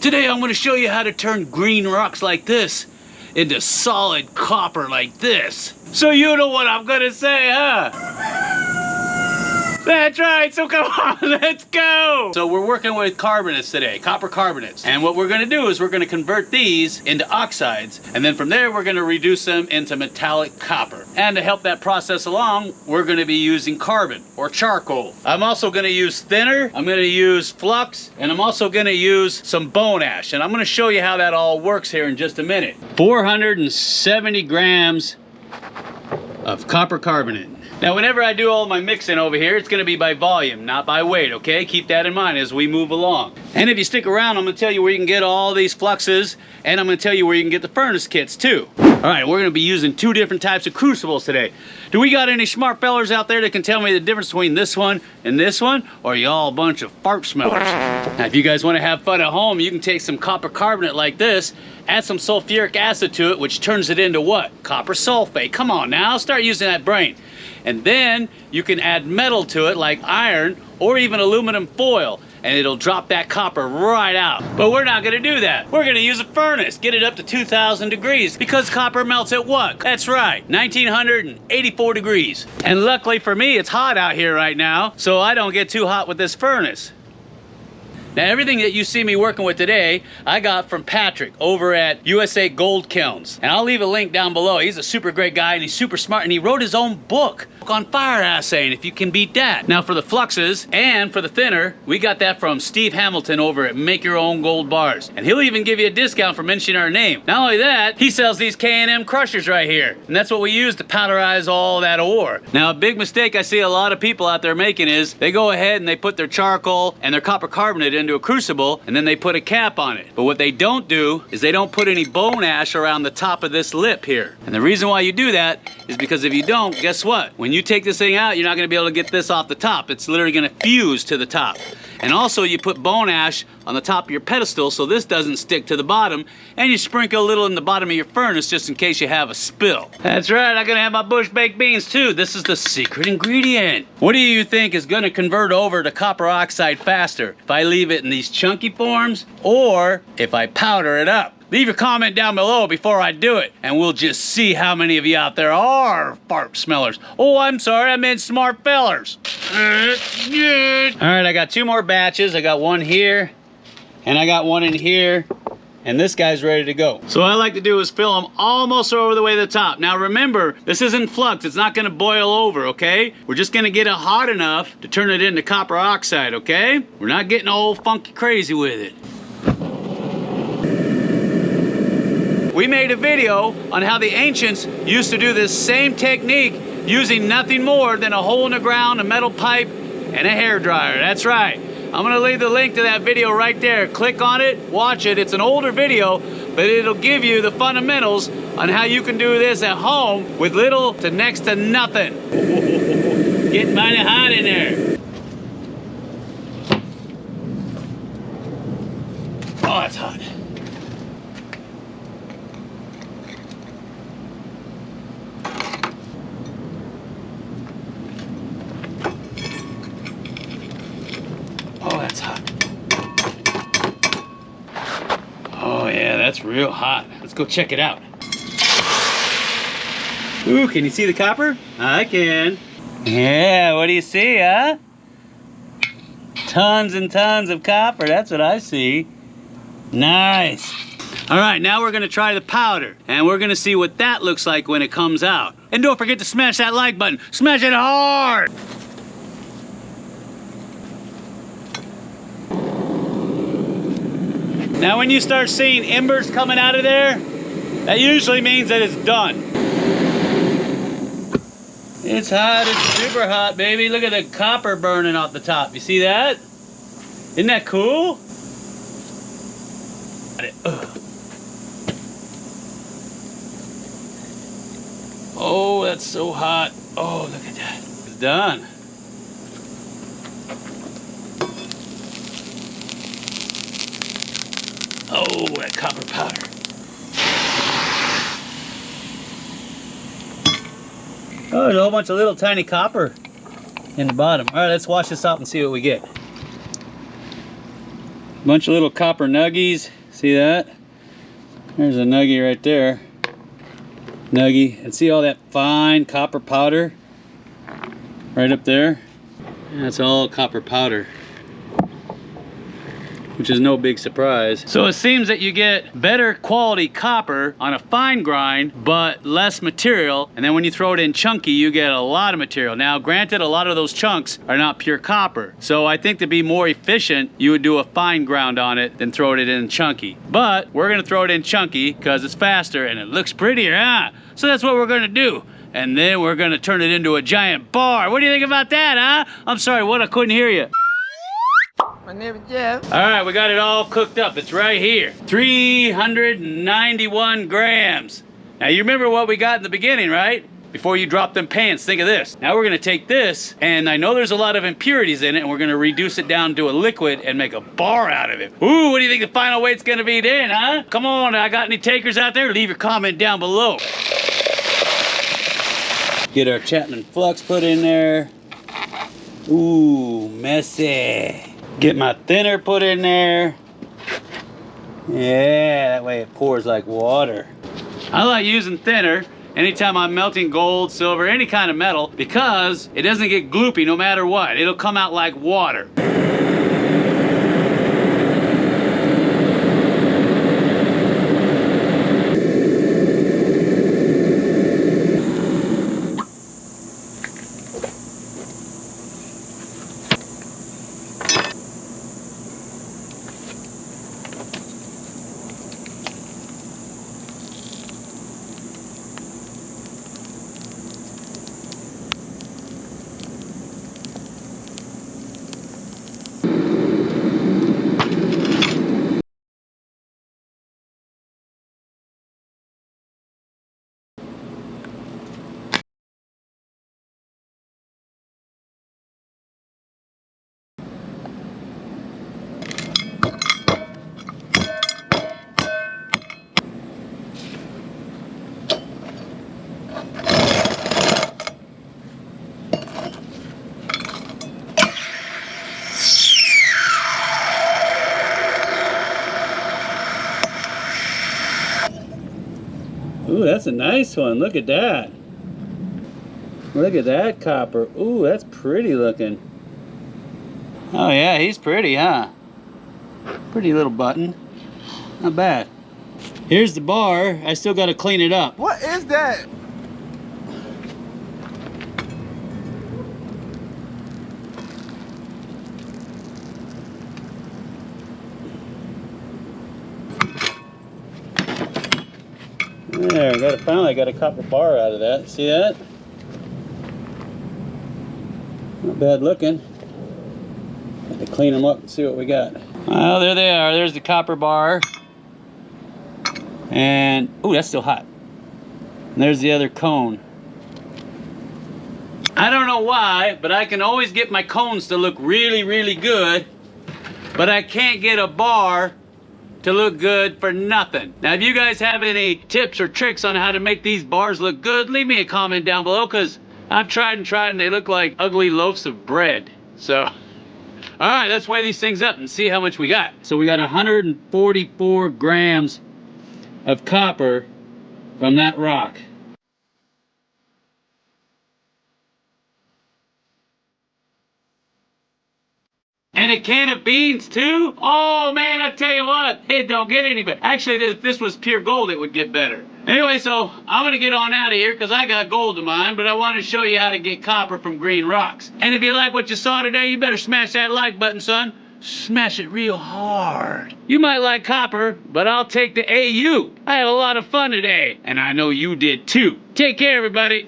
Today I'm going to show you how to turn green rocks like this into solid copper like this. So you know what I'm going to say, huh? That's right, so come on, let's go! So we're working with carbonates today, copper carbonates. And what we're gonna do is we're gonna convert these into oxides, and then from there we're gonna reduce them into metallic copper. And to help that process along, we're gonna be using carbon or charcoal. I'm also gonna use thinner, I'm gonna use flux, and I'm also gonna use some bone ash. And I'm gonna show you how that all works here in just a minute. 470 grams of copper carbonate. Now, whenever I do all my mixing over here, it's gonna be by volume, not by weight, okay? Keep that in mind as we move along. And if you stick around, I'm gonna tell you where you can get all these fluxes, and I'm gonna tell you where you can get the furnace kits too. All right, we're gonna be using 2 different types of crucibles today. Do we got any smart fellers out there that can tell me the difference between this one and this one? Or are y'all a bunch of fart smellers? Now, if you guys wanna have fun at home, you can take some copper carbonate like this, add some sulfuric acid to it, which turns it into what? Copper sulfate. Come on now, start using that brain. And then you can add metal to it like iron or even aluminum foil, and it'll drop that copper right out. But we're not gonna do that. We're gonna use a furnace, get it up to 2,000 degrees because copper melts at what? That's right, 1984 degrees. And luckily for me, it's hot out here right now, so I don't get too hot with this furnace. Now, everything that you see me working with today, I got from Patrick over at USA Gold Kilns. And I'll leave a link down below. He's a super great guy and he's super smart, and he wrote his own book on fire assaying, if you can beat that. Now, for the fluxes and for the thinner, we got that from Steve Hamilton over at Make Your Own Gold Bars. And he'll even give you a discount for mentioning our name. Not only that, he sells these K&M crushers right here. And that's what we use to powderize all that ore. Now, a big mistake I see a lot of people out there making is they go ahead and they put their charcoal and their copper carbonate into a crucible, and then they put a cap on it. But what they don't do is they don't put any bone ash around the top of this lip here. And the reason why you do that is because if you don't, guess what? When you take this thing out, you're not gonna be able to get this off the top. It's literally gonna fuse to the top. And also you put bone ash on the top of your pedestal so this doesn't stick to the bottom, and you sprinkle a little in the bottom of your furnace just in case you have a spill. That's right, I'm gonna have my bush baked beans too. This is the secret ingredient. What do you think is gonna convert over to copper oxide faster? If I leave it in these chunky forms or if I powder it up? Leave your comment down below before I do it, and we'll just see how many of you out there are fart smellers. Oh, I'm sorry, I meant smart fellers. All right, I got 2 more batches. I got one here, and I got one in here, and this guy's ready to go. So what I like to do is fill them almost over the way to the top. Now remember, this isn't flux. It's not gonna boil over, okay? We're just gonna get it hot enough to turn it into copper oxide, okay? We're not getting all funky crazy with it. We made a video on how the ancients used to do this same technique using nothing more than a hole in the ground, a metal pipe, and a hairdryer. That's right. I'm gonna leave the link to that video right there. Click on it, watch it. It's an older video, but it'll give you the fundamentals on how you can do this at home with little to next to nothing. Getting mighty hot in there. Oh, it's hot. Oh, that's hot. Oh yeah, that's real hot. Let's go check it out. Ooh, can you see the copper? I can. Yeah, what do you see, huh? Tons and tons of copper, that's what I see. Nice. All right, now we're gonna try the powder, and we're gonna see what that looks like when it comes out. And don't forget to smash that like button. Smash it hard! Now when you start seeing embers coming out of there, that usually means that it's done. It's hot, it's super hot, baby. Look at the copper burning off the top. You see that? Isn't that cool? Oh, that's so hot. Oh, look at that. It's done. Oh, that copper powder. Oh, there's a whole bunch of little tiny copper in the bottom. All right, let's wash this out and see what we get. Bunch of little copper nuggies. See that? There's a nuggie right there. Nuggie. And see all that fine copper powder? Right up there? That's all copper powder, which is no big surprise. So it seems that you get better quality copper on a fine grind, but less material. And then when you throw it in chunky, you get a lot of material. Now, granted, a lot of those chunks are not pure copper. So I think to be more efficient, you would do a fine ground on it than throw it in chunky. But we're gonna throw it in chunky because it's faster and it looks prettier, huh? So that's what we're gonna do. And then we're gonna turn it into a giant bar. What do you think about that, huh? I'm sorry, what? I couldn't hear you. My name is Jeff. All right, we got it all cooked up. It's right here. 391 grams. Now you remember what we got in the beginning, right? Before you drop them pants, think of this. Now we're gonna take this, and I know there's a lot of impurities in it, and we're gonna reduce it down to a liquid and make a bar out of it. Ooh, what do you think the final weight's gonna be then, huh? Come on, I got any takers out there? Leave your comment down below. Get our Chapman flux put in there. Ooh, messy. Get my thinner put in there. Yeah, that way it pours like water. I like using thinner anytime I'm melting gold, silver, any kind of metal, because it doesn't get gloopy no matter what. It'll come out like water. Ooh, that's a nice one. Look at that. Look at that copper. Ooh, that's pretty looking. Oh yeah, he's pretty, huh? Pretty little button. Not bad. Here's the bar. I still got to clean it up. What is that? There, finally got a copper bar out of that. See that? Not bad looking. Have to clean them up and see what we got. Well, there they are. There's the copper bar. And, ooh, that's still hot. And there's the other cone. I don't know why, but I can always get my cones to look really, really good, but I can't get a bar to look good for nothing. Now, if you guys have any tips or tricks on how to make these bars look good, leave me a comment down below, because I've tried and they look like ugly loaves of bread. So, all right, let's weigh these things up and see how much we got. So we got 144 grams of copper from that rock. And a can of beans too? Oh man, I tell you what, it don't get any better. Actually, if this was pure gold, it would get better. Anyway, so I'm gonna get on out of here because I got gold to mine, but I want to show you how to get copper from green rocks. And if you like what you saw today, you better smash that like button, son. Smash it real hard. You might like copper, but I'll take the AU. I had a lot of fun today, and I know you did too. Take care, everybody.